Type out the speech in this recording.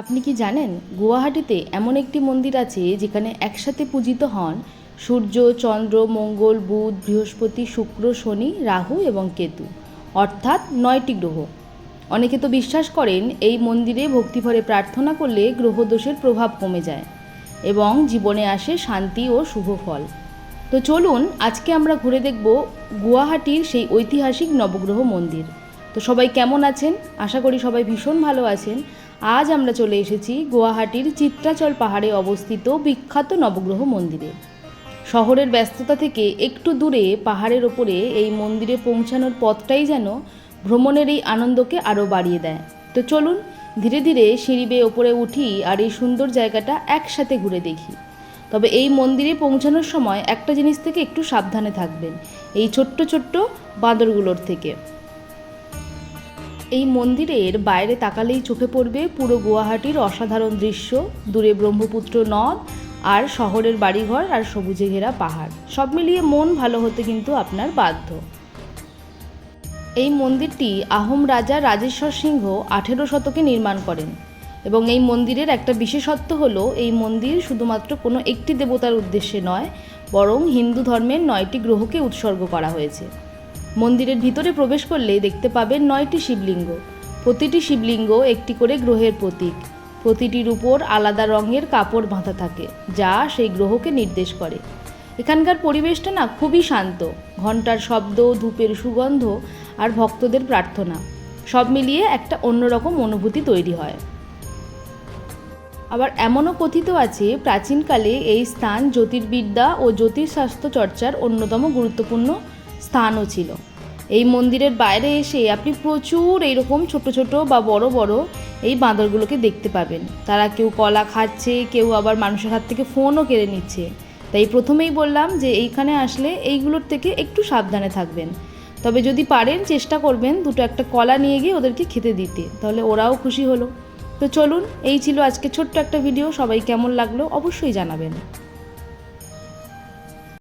আপনি কি জানেন গুয়াহাটিতে এমন একটি মন্দির আছে যেখানে একসাথে পূজিত হন সূর্য, চন্দ্র, মঙ্গল, বুধ, বৃহস্পতি, শুক্র, শনি, রাহু এবং কেতু, অর্থাৎ 9টি গ্রহ। অনেকে তো বিশ্বাস করেন এই মন্দিরে ভক্তিভরে প্রার্থনা করলে গ্রহদোষের প্রভাব কমে যায় এবং জীবনে আসে শান্তি ও শুভ ফল। তো চলুন আজকে আমরা ঘুরে দেখব গুয়াহাটির সেই ঐতিহাসিক নবগ্রহ মন্দির। তো সবাই কেমন আছেন? আশা করি সবাই ভীষণ ভালো আছেন। আজ আমরা চলে এসেছি গুয়াহাটির চিত্রাচল পাহাড়ে অবস্থিত বিখ্যাত নবগ্রহ মন্দিরে। শহরের ব্যস্ততা থেকে একটু দূরে পাহাড়ের ওপরে এই মন্দিরে পৌঁছানোর পথটাই যেন ভ্রমণের এই আনন্দকে আরও বাড়িয়ে দেয়। তো চলুন ধীরে ধীরে সিঁড়ি বেয়ে ওপরে উঠি আর এই সুন্দর জায়গাটা একসাথে ঘুরে দেখি। তবে এই মন্দিরে পৌঁছানোর সময় একটা জিনিস থেকে একটু সাবধানে থাকবেন, এই ছোট্ট ছোট্ট বাঁদরগুলোর থেকে। এই মন্দিরের বাইরে তাকালেই চোখে পড়বে পুরো গুয়াহাটির অসাধারণ দৃশ্য, দূরে ব্রহ্মপুত্র নদ আর শহরের বাড়িঘর আর সবুজে ঘেরা পাহাড়, সব মিলিয়ে মন ভালো হতে কিন্তু আপনার বাধ্য। এই মন্দিরটি আহোম রাজা রাজেশ্বর সিংহ 18 শতকে নির্মাণ করেন এবং এই মন্দিরের একটা বিশেষত্ব হলো এই মন্দির শুধুমাত্র কোনো একটি দেবতার উদ্দেশ্যে নয়, বরং হিন্দু ধর্মের 9টি গ্রহকে উৎসর্গ করা হয়েছে। মন্দিরের ভিতরে প্রবেশ করলেই দেখতে পাবেন 9টি শিবলিঙ্গ। প্রতিটি শিবলিঙ্গ একটি করে গ্রহের প্রতীক। প্রতিটির উপর আলাদা রঙের কাপড় বাঁধা থাকে, যা সেই গ্রহকে নির্দেশ করে। এখানকার পরিবেশটা না খুবই শান্ত, ঘণ্টার শব্দ, ধূপের সুগন্ধ আর ভক্তদের প্রার্থনা, সব মিলিয়ে একটা অন্যরকম অনুভূতি তৈরি হয়। আবার এমনও কথিত আছে প্রাচীনকালে এই স্থান জ্যোতির্বিদ্যা ও জ্যোতিষশাস্ত্র চর্চার অন্যতম গুরুত্বপূর্ণ স্থানও ছিল। এই মন্দিরের বাইরে এসে আপনি প্রচুর এইরকম ছোট ছোট বা বড় বড় এই বাঁদরগুলোকে দেখতে পাবেন। তারা কেউ কলা খাচ্ছে, কেউ আবার মানুষের হাত থেকে ফোনও কেড়ে নিচ্ছে। তাই প্রথমেই বললাম যে এইখানে আসলে এইগুলোর থেকে একটু সাবধানে থাকবেন। তবে যদি পারেন চেষ্টা করবেন দুটো একটা কলা নিয়ে গিয়ে ওদেরকে খেতে দিতে, তাহলে ওরাও খুশি হলো। তো চলুন, এই ছিল আজকে ছোট্ট একটা ভিডিও। সবাই কেমন লাগলো অবশ্যই জানাবেন।